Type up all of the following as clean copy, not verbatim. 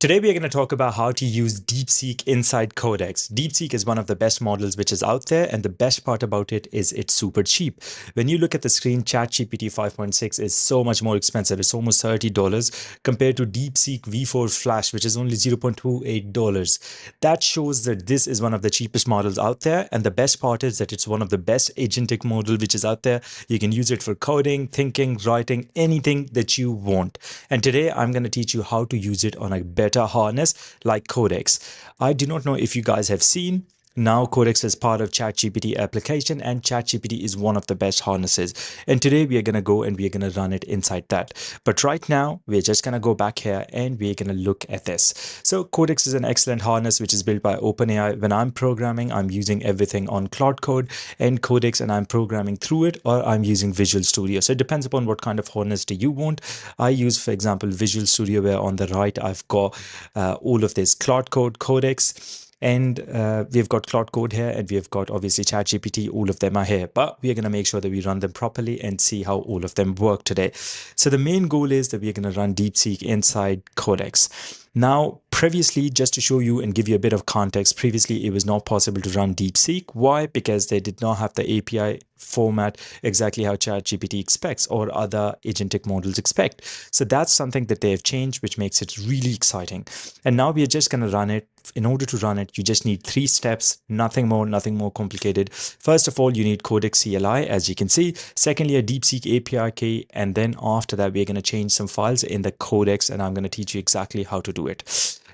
Today, we are going to talk about how to use DeepSeek inside Codex. DeepSeek is one of the best models which is out there, and the best part about it is it's super cheap. When you look at the screen, ChatGPT 5.6 is so much more expensive. It's almost $30 compared to DeepSeek V4 Flash, which is only $0.28. That shows that this is one of the cheapest models out there, and the best part is that it's one of the best agentic model which is out there. You can use it for coding, thinking, writing, anything that you want. And today, I'm going to teach you how to use it on a better harness like Codex. I do not know if you guys have seen. Now Codex is part of ChatGPT application, and ChatGPT is one of the best harnesses. And today we are going to go and we are going to run it inside that. But right now we're just going to go back here and we're going to look at this. So Codex is an excellent harness which is built by OpenAI. When I'm programming, I'm using everything on Claude Code and Codex, and I'm programming through it, or I'm using Visual Studio. So it depends upon what kind of harness do you want. I use, for example, Visual Studio, where on the right I've got all of this Claude Code, Codex, and we've got Claude Code here, and we've got obviously ChatGPT. All of them are here, but we are going to make sure that we run them properly and see how all of them work today. So the main goal is that we're going to run DeepSeek inside Codex. Now, previously, just to show you and give you a bit of context, previously it was not possible to run DeepSeek. Why? Because they did not have the API format exactly how ChatGPT expects or other agentic models expect. So that's something that they have changed, which makes it really exciting. And now we are just going to run it. In order to run it, you just need 3 steps, nothing more complicated. First of all, you need Codex CLI, as you can see. Secondly, a DeepSeek API Key. And then after that, we're going to change some files in the Codex, and I'm going to teach you exactly how to do it.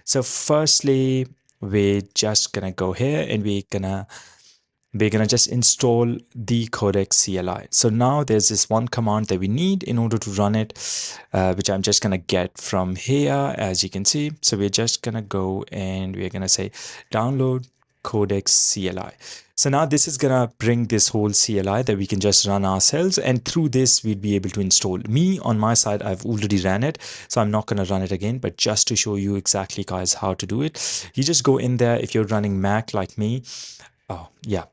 So firstly, we're just going to go here and we're going to just install the Codex CLI. So now there's this one command that we need in order to run it, which I'm just going to get from here, as you can see. So we're just going to go and we're going to say download Codex CLI. So now this is going to bring this whole CLI that we can just run ourselves, and through this we'd be able to install. Me, on my side, I've already ran it, so I'm not going to run it again, but just to show you exactly, guys, how to do it, you just go in there. If you're running Mac like me,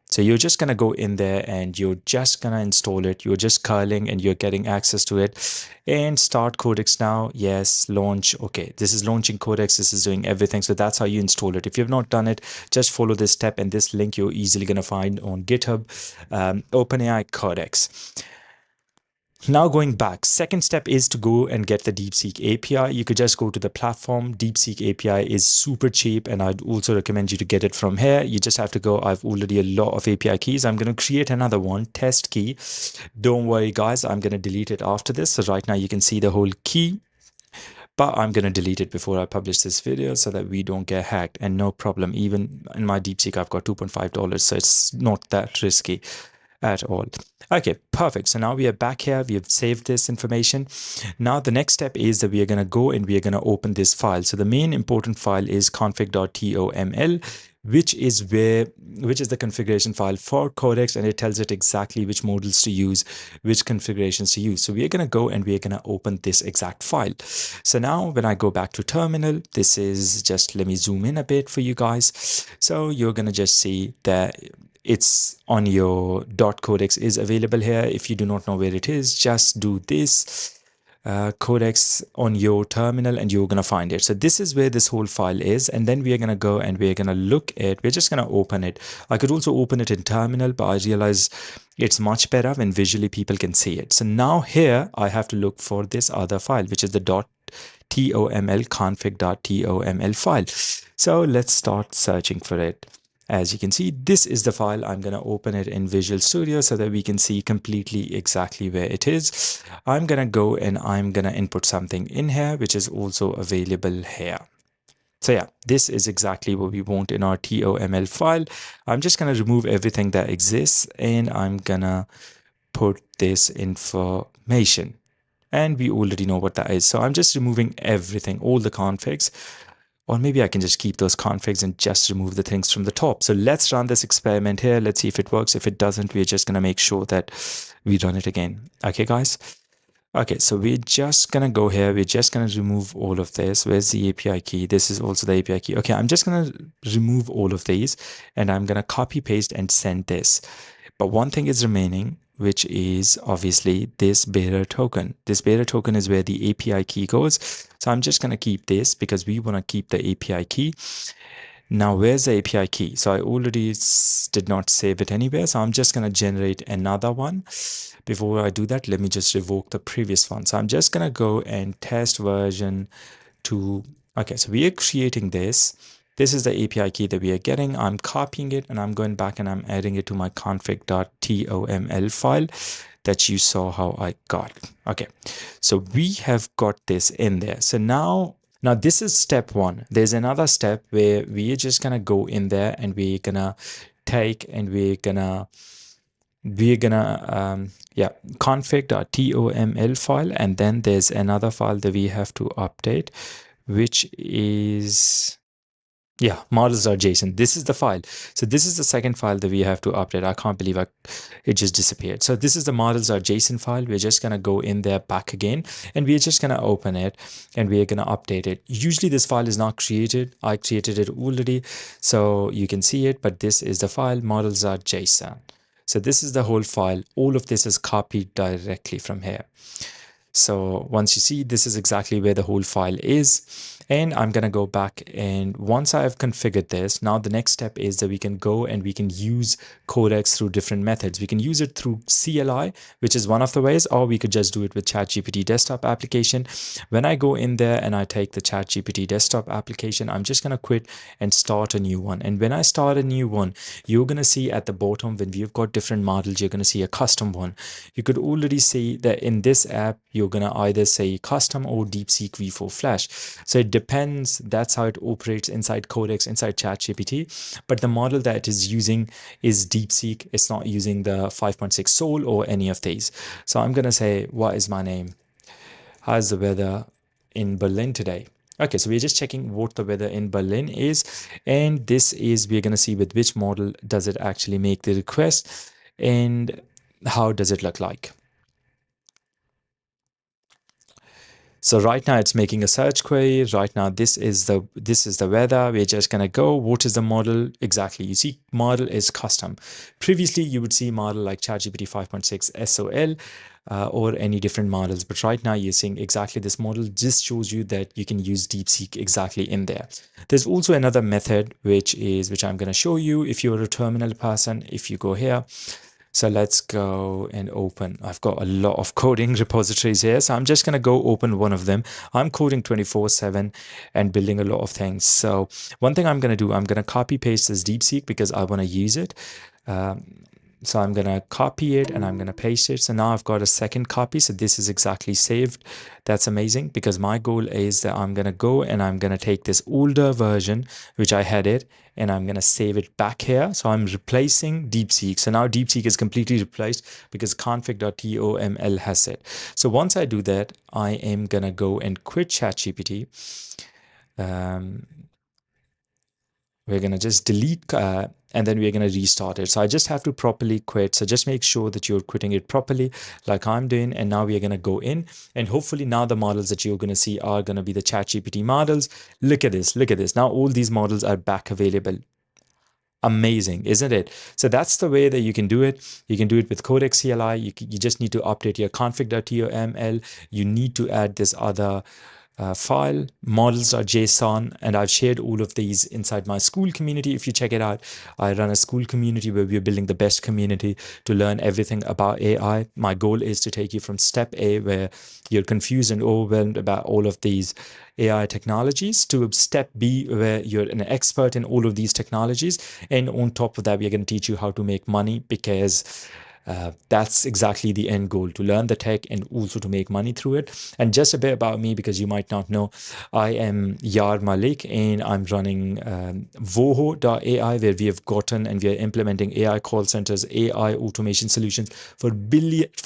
so you're just going to go in there and you're just going to install it. You're just curling and you're getting access to it, and start Codex now. Yes, launch. Okay, this is launching Codex. This is doing everything. So that's how you install it. If you've not done it, just follow this step, and this link you're easily going to find on GitHub, OpenAI Codex. Now going back, second step is to go and get the DeepSeek API. You could just go to the platform. DeepSeek API is super cheap, and I'd also recommend you to get it from here. You just have to go. I've already a lot of API keys. I'm going to create another one, test key. Don't worry, guys. I'm going to delete it after this. So right now you can see the whole key, but I'm going to delete it before I publish this video so that we don't get hacked. And no problem. Even in my DeepSeek, I've got $2.5, so it's not that risky at all. Okay, perfect. So now we are back here. We have saved this information. Now the next step is that we are going to go and we are going to open this file. So the main important file is config.toml, which is the configuration file for Codex, and it tells it exactly which models to use, which configurations to use. So we are going to go and we are going to open this exact file. So now when I go back to terminal, this is just, let me zoom in a bit for you guys. So you're going to just see that it's on your .codex is available here. If you do not know where it is, just do this Codex on your terminal and you're going to find it. So this is where this whole file is, and then we are going to go and we're going to look at, we're just going to open it. I could also open it in terminal, but I realize it's much better when visually people can see it. So now here I have to look for this other file, which is the .toml config.toml file. So let's start searching for it. As you can see, this is the file. I'm going to open it in Visual Studio so that we can see completely exactly where it is. I'm going to go and I'm going to input something in here, which is also available here. So yeah, this is exactly what we want in our TOML file. I'm just going to remove everything that exists, and I'm going to put this information. And we already know what that is. So I'm just removing everything, all the configs. Or maybe I can just keep those configs and just remove the things from the top. So let's run this experiment here. Let's see if it works. If it doesn't, we're just going to make sure that we run it again. Okay, guys? Okay, so we're just going to go here. We're just going to remove all of this. Where's the API key? This is also the API key. Okay, I'm just going to remove all of these, and I'm going to copy, paste, and send this. But one thing is remaining. which is obviously this bearer token. This bearer token is where the API key goes. So I'm just going to keep this because we want to keep the API key. Now, where's the API key? So I already did not save it anywhere. So I'm just going to generate another one. Before I do that, let me just revoke the previous one. So I'm just going to go and test version 2. Okay, so we are creating this. This is the API key that we are getting. I'm copying it and I'm going back and I'm adding it to my config.toml file that you saw how I got. Okay, so we have got this in there. So now this is step 1. There's another step where we're just gonna go in there and we're gonna take and we're gonna config.toml file, and then there's another file that we have to update, which is models.json. This is the file. So this is the second file that we have to update. I can't believe it just disappeared. So this is the models.json file. We're just going to go in there back again, and we're just going to open it and we're going to update it. Usually this file is not created. I created it already, so you can see it, but this is the file models.json. So this is the whole file. All of this is copied directly from here. So once you see, this is exactly where the whole file is. And I'm going to go back, and once I have configured this, now the next step is that we can go and we can use Codex through different methods. We can use it through CLI, which is one of the ways, or we could just do it with ChatGPT desktop application. When I go in there and I take the ChatGPT desktop application, I'm just going to quit and start a new one. And when I start a new one, you're going to see at the bottom, when we've got different models, you're going to see a custom one. You could already see that in this app, you're going to either say custom or DeepSeek V4 Flash. So it depends. That's how it operates inside Codex, inside ChatGPT. But the model that it is using is DeepSeek. It's not using the 5.6 Soul or any of these. So I'm going to say, what is my name? How's the weather in Berlin today? Okay, so we're just checking what the weather in Berlin is. And this is, we're going to see with which model does it actually make the request and how does it look like. So right now it's making a search query. Right now this is the weather. We're just gonna go. What is the model exactly? You see, model is custom. Previously, you would see model like ChatGPT 5.6 SOL or any different models, but right now you're seeing exactly this model. Just shows you that you can use DeepSeek exactly in there. There's also another method which I'm gonna show you. If you're a terminal person, if you go here. So let's go and open. I've got a lot of coding repositories here. So I'm just going to go open one of them. I'm coding 24/7 and building a lot of things. So one thing I'm going to do, I'm going to copy paste this DeepSeek because I want to use it. So I'm going to copy it and I'm going to paste it. So now I've got a second copy. So this is exactly saved. That's amazing because my goal is that I'm going to go and I'm going to take this older version, which I had it, and I'm going to save it back here. So I'm replacing DeepSeek. So now DeepSeek is completely replaced because config.toml has it. So once I do that, I am going to go and quit ChatGPT. We're going to just delete and then we're going to restart it. So I just have to properly quit. So just make sure that you're quitting it properly like I'm doing. And now we are going to go in, and hopefully now the models that you're going to see are going to be the ChatGPT models. Look at this. Look at this. Now all these models are back available. Amazing, isn't it? So that's the way that you can do it. You can do it with Codex CLI. You just need to update your config.toml. You need to add this other file, models.json, and I've shared all of these inside my school community. If you check it out, I run a school community where we're building the best community to learn everything about AI. My goal is to take you from step A, where you're confused and overwhelmed about all of these AI technologies, to step B, where you're an expert in all of these technologies. And on top of that, we're going to teach you how to make money, because that's exactly the end goal, to learn the tech and also to make money through it. And just a bit about me, because you might not know, I am Yar Malik and I'm running Voho.ai, where we have gotten and we are implementing AI call centers, AI automation solutions for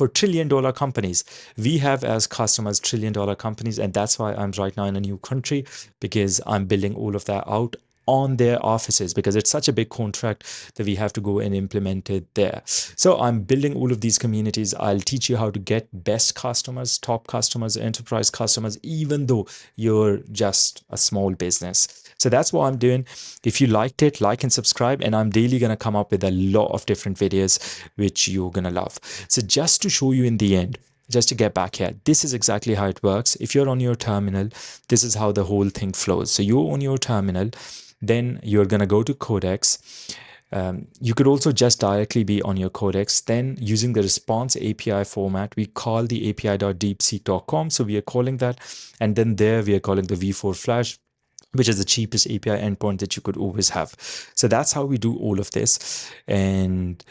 trillion-dollar companies. We have as customers trillion-dollar companies, and that's why I'm right now in a new country, because I'm building all of that out on their offices, because it's such a big contract that we have to go and implement it there. So I'm building all of these communities. I'll teach you how to get best customers, top customers, enterprise customers, even though you're just a small business. So that's what I'm doing. If you liked it, like and subscribe, and I'm daily going to come up with a lot of different videos which you're going to love. So just to show you in the end, just to get back here, this is exactly how it works. If you're on your terminal, this is how the whole thing flows. So you're on your terminal, then you're going to go to Codex. You could also just directly be on your Codex. Then using the response API format, we call the api.deepseek.com. So we are calling that. And then there we are calling the V4 Flash, which is the cheapest API endpoint that you could always have. So that's how we do all of this. And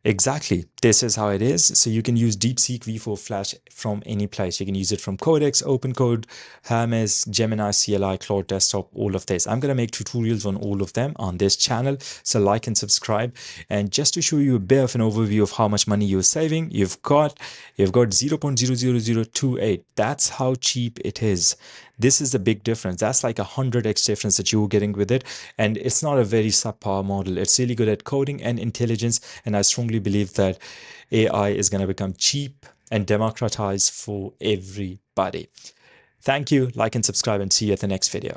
exactly, this is how it is. So you can use DeepSeek V4 Flash from any place. You can use it from Codex, OpenCode, Hermes, Gemini, CLI, Claude Desktop, all of this. I'm going to make tutorials on all of them on this channel. So like and subscribe. And just to show you a bit of an overview of how much money you're saving, you've got 0.00028. That's how cheap it is. This is the big difference. That's like 100x difference that you're getting with it. And it's not a very subpar model. It's really good at coding and intelligence. And I strongly believe that AI is going to become cheap and democratized for everybody. Thank you. Like and subscribe, and see you at the next video.